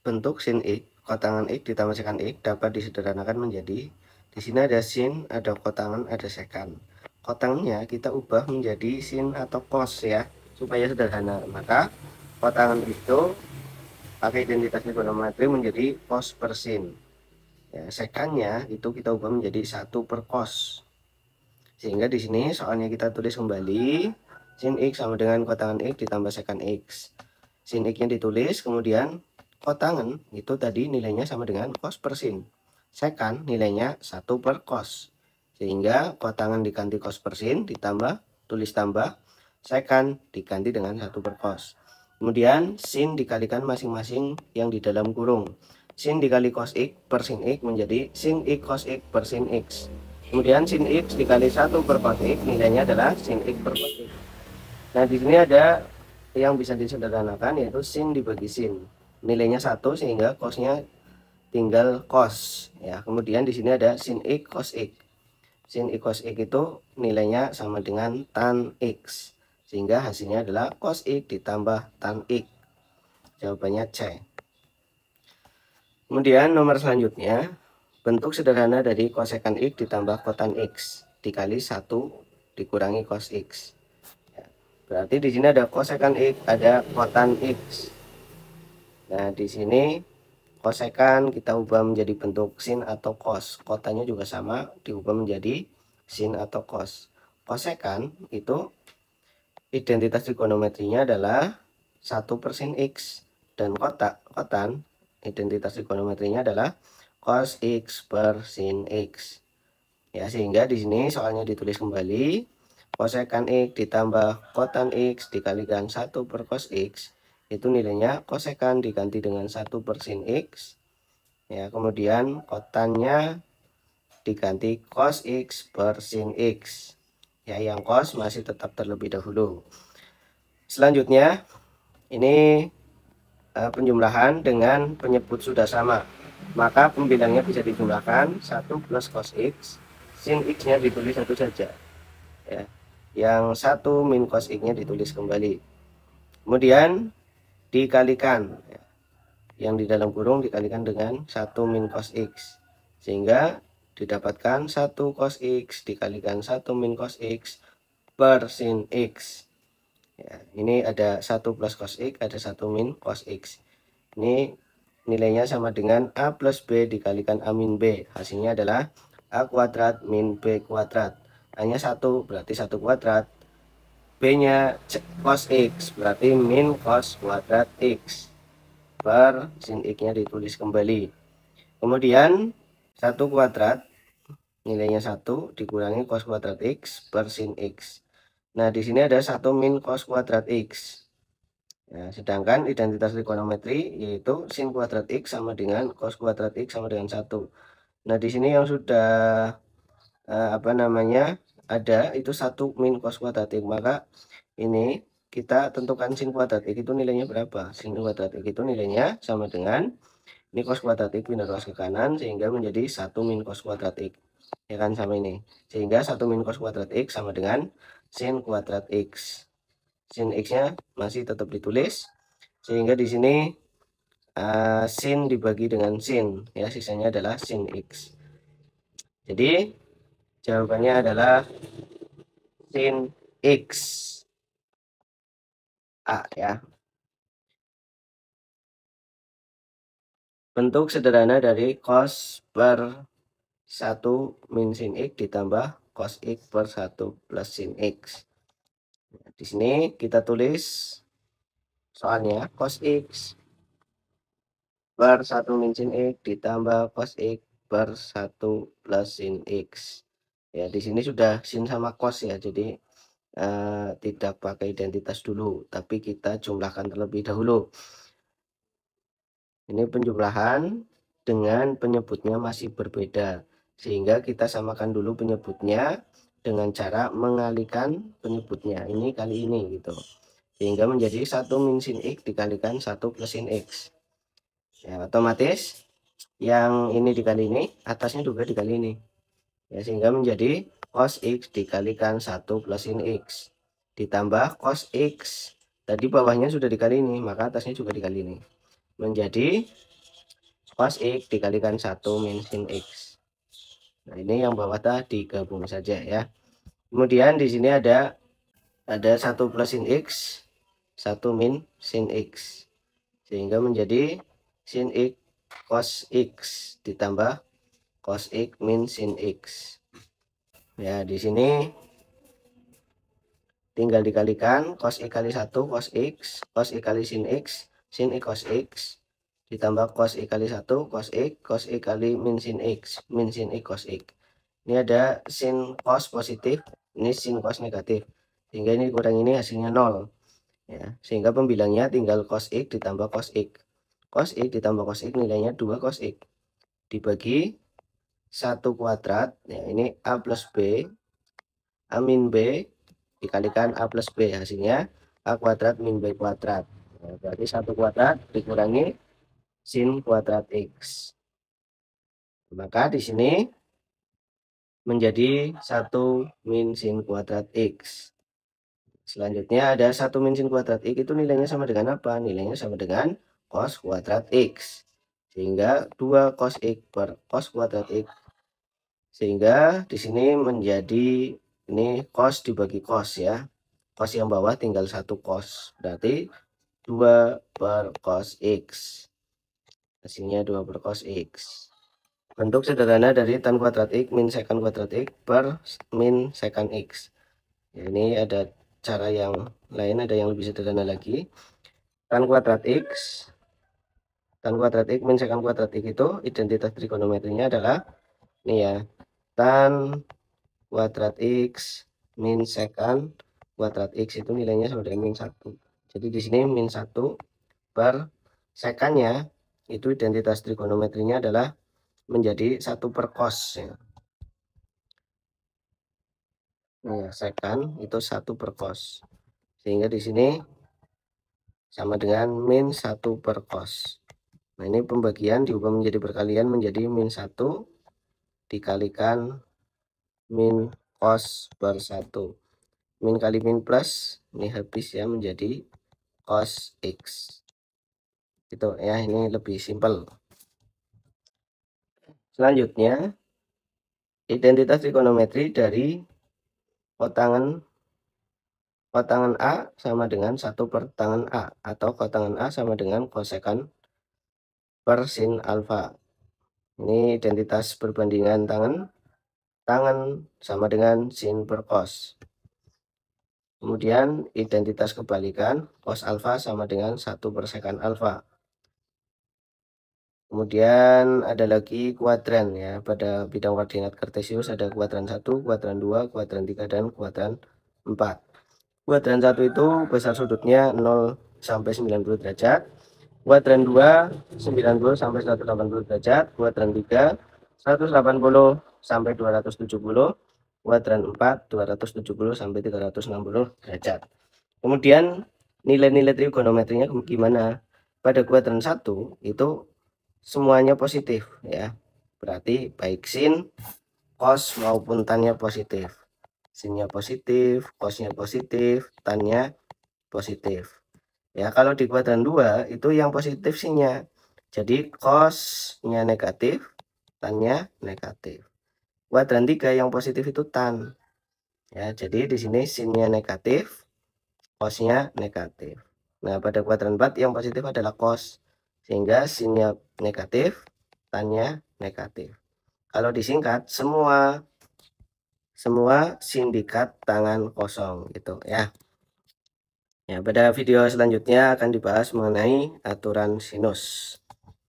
bentuk sin X, kotangan X ditambah sekan X dapat disederhanakan menjadi, di sini ada sin, ada kotangan, ada sekan. Kotangannya kita ubah menjadi sin atau cos ya, supaya sederhana. Maka kotangan itu pakai identitas trigonometri menjadi cos per sin. Ya, sekannya itu kita ubah menjadi 1 per cos. Sehingga di sini soalnya kita tulis kembali sin X sama dengan kotangan X ditambah sekan X. Sin X-nya ditulis, kemudian kotangan itu tadi nilainya sama dengan cos per sin. Sekan nilainya 1 per cos. Sehingga kotangan diganti cos per sin ditambah, tulis tambah, sekan diganti dengan 1 per cos. Kemudian sin dikalikan masing-masing yang di dalam kurung. Sin dikali cos X per sin X menjadi sin X cos X per sin X. Kemudian sin X dikali 1 per cos X nilainya adalah sin X per cos X. Nah, di sini ada yang bisa disederhanakan yaitu sin dibagi sin. Nilainya 1 sehingga cosnya tinggal cos ya. Kemudian di sini ada sin X cos X. Sin X cos X itu nilainya sama dengan tan X. Sehingga hasilnya adalah cos X ditambah tan X. Jawabannya C. Kemudian nomor selanjutnya, bentuk sederhana dari kosekan X ditambah kotan X dikali 1 dikurangi cos X. Berarti di sini ada kosekan X, ada kotan X. Nah, di sini kosekan kita ubah menjadi bentuk sin atau cos. Kotannya juga sama, diubah menjadi sin atau cos. Kosekan itu identitas trigonometrinya adalah 1 per sin X. Dan kotan identitas trigonometrinya adalah cos X per sin X. Ya, sehingga di sini soalnya ditulis kembali kosekan X ditambah kotan X dikalikan 1 per cos X, itu nilainya kosekan diganti dengan 1 per sin X. Ya, kemudian kotannya diganti cos X per sin X. Ya, yang cos masih tetap terlebih dahulu. Selanjutnya, ini penjumlahan dengan penyebut sudah sama. Maka pembilangnya bisa dijumlahkan 1 plus cos X, sin X-nya ditulis satu saja. Ya. Yang 1 min cos X-nya ditulis kembali. Kemudian dikalikan. Ya. Yang di dalam kurung dikalikan dengan 1 min cos X. Sehingga didapatkan 1 cos X dikalikan 1 min cos X per sin X. Ya, ini ada 1 plus cos X, ada 1 min cos X. Ini nilainya sama dengan A plus B dikalikan A min B. Hasilnya adalah A kuadrat min B kuadrat. Hanya 1 berarti 1 kuadrat. B-nya cos X berarti min cos kuadrat X. Per sin X-nya ditulis kembali. Kemudian 1 kuadrat nilainya 1 dikurangi cos kuadrat X per sin X. Nah, di sini ada 1 min cos kuadrat X. Nah, sedangkan identitas trigonometri yaitu sin kuadrat X sama dengan cos kuadrat X sama dengan 1. Nah, di sini yang sudah ada itu 1 min cos kuadrat X. Maka ini kita tentukan sin kuadrat X itu nilainya berapa? Sin kuadrat X itu nilainya sama dengan ini cos kuadrat X pindah ruas ke kanan sehingga menjadi 1 min cos kuadrat X. Ya kan, sama ini. Sehingga 1 min cos kuadrat X sama dengan sin kuadrat X. Sin X-nya masih tetap ditulis. Sehingga di sini sin dibagi dengan sin. Ya, sisanya adalah sin X. Jadi jawabannya adalah sin X. A ya. Bentuk sederhana dari cos per 1 min sin X ditambah cos X per 1 plus sin X. Nah, di sini kita tulis soalnya cos X per 1 min sin X ditambah cos X per 1 plus sin X. Ya, di sini sudah sin sama cos ya, jadi tidak pakai identitas dulu, tapi kita jumlahkan terlebih dahulu. Ini penjumlahan dengan penyebutnya masih berbeda, sehingga kita samakan dulu penyebutnya dengan cara mengalihkan penyebutnya. Ini kali ini gitu. Sehingga menjadi 1 min sin X dikalikan 1 plus sin X. Ya, otomatis yang ini dikali ini, atasnya juga dikali ini. Ya, sehingga menjadi cos X dikalikan 1 plus sin X. Ditambah cos X. Tadi bawahnya sudah dikali ini, maka atasnya juga dikali ini. Menjadi cos X dikalikan 1 min sin X. Nah, ini yang bawah tadi digabung saja ya. Kemudian di sini ada 1 plus sin X, 1 min sin X. Sehingga menjadi sin X cos X ditambah cos X min sin X. Ya, di sini tinggal dikalikan cos X kali 1 cos X, cos X kali sin X, sin X cos X, ditambah cos X kali 1 cos X kali min sin X, min sin X cos X. Ini ada sin cos positif, ini sin cos negatif. Sehingga ini kurang ini hasilnya 0. Ya, sehingga pembilangnya tinggal cos X ditambah cos X. Cos X ditambah cos X nilainya 2 cos X. Dibagi 1 kuadrat, ya ini A plus B, A min B dikalikan A plus B, hasilnya A kuadrat min B kuadrat. Nah, berarti 1 kuadrat dikurangi sin kuadrat X. Maka di sini menjadi 1 min sin kuadrat X. Selanjutnya ada 1 min sin kuadrat X itu nilainya sama dengan apa? Nilainya sama dengan cos kuadrat X. Sehingga 2 cos X per cos kuadrat X. Sehingga di sini menjadi ini cos dibagi cos ya. Cos yang bawah tinggal 1 cos. Berarti 2 per cos X. Hasilnya 2 per cos X. Bentuk sederhana dari tan kuadrat X min secant kuadrat X per min secant X. Ya, ini ada cara yang lain, ada yang lebih sederhana lagi. Tan kuadrat X min secant kuadrat X itu identitas trigonometrinya adalah ini ya, tan kuadrat X min secant kuadrat X itu nilainya sama dengan min 1. Jadi di sini min 1 per sekannya itu identitas trigonometrinya adalah menjadi 1 per cos ya. Nah, sekan itu 1 per cos. Sehingga di sini sama dengan min 1 per cos. Nah, ini pembagian diubah menjadi perkalian menjadi min 1 dikalikan min cos per 1. Min kali min plus, ini habis ya menjadi cos X. Gitu ya, ini lebih simpel. Selanjutnya, identitas trigonometri dari kotangan A sama dengan 1 per tangan A, atau kotangan A sama dengan kosekan per sin alfa. Ini identitas perbandingan tangan sama dengan sin per cos. Kemudian identitas kebalikan cos alfa sama dengan 1 per sekan alfa. Kemudian ada lagi kuadran ya. Pada bidang koordinat kartesius ada kuadran 1, kuadran 2, kuadran 3, dan kuadran 4. Kuadran 1 itu besar sudutnya 0 sampai 90 derajat. Kuadran 2 90 sampai 180 derajat. Kuadran 3 180 sampai 270. Kuadran 4 270 sampai 360 derajat. Kemudian nilai-nilai trigonometrinya gimana? Pada kuadran 1 itu semuanya positif ya. Berarti baik sin, cos maupun tannya positif. Sinnya positif, cosnya positif, tannya positif. Ya, kalau di kuadran 2 itu yang positif sinnya. Jadi cosnya negatif, tannya negatif. Kuadran 3 yang positif itu tan. Ya, jadi di sini sinnya negatif, cosnya negatif. Nah, pada kuadran 4 yang positif adalah cos. Sehingga sinnya negatif, tannya negatif. Kalau disingkat semua sindikat tangan kosong gitu ya. Ya, pada video selanjutnya akan dibahas mengenai aturan sinus.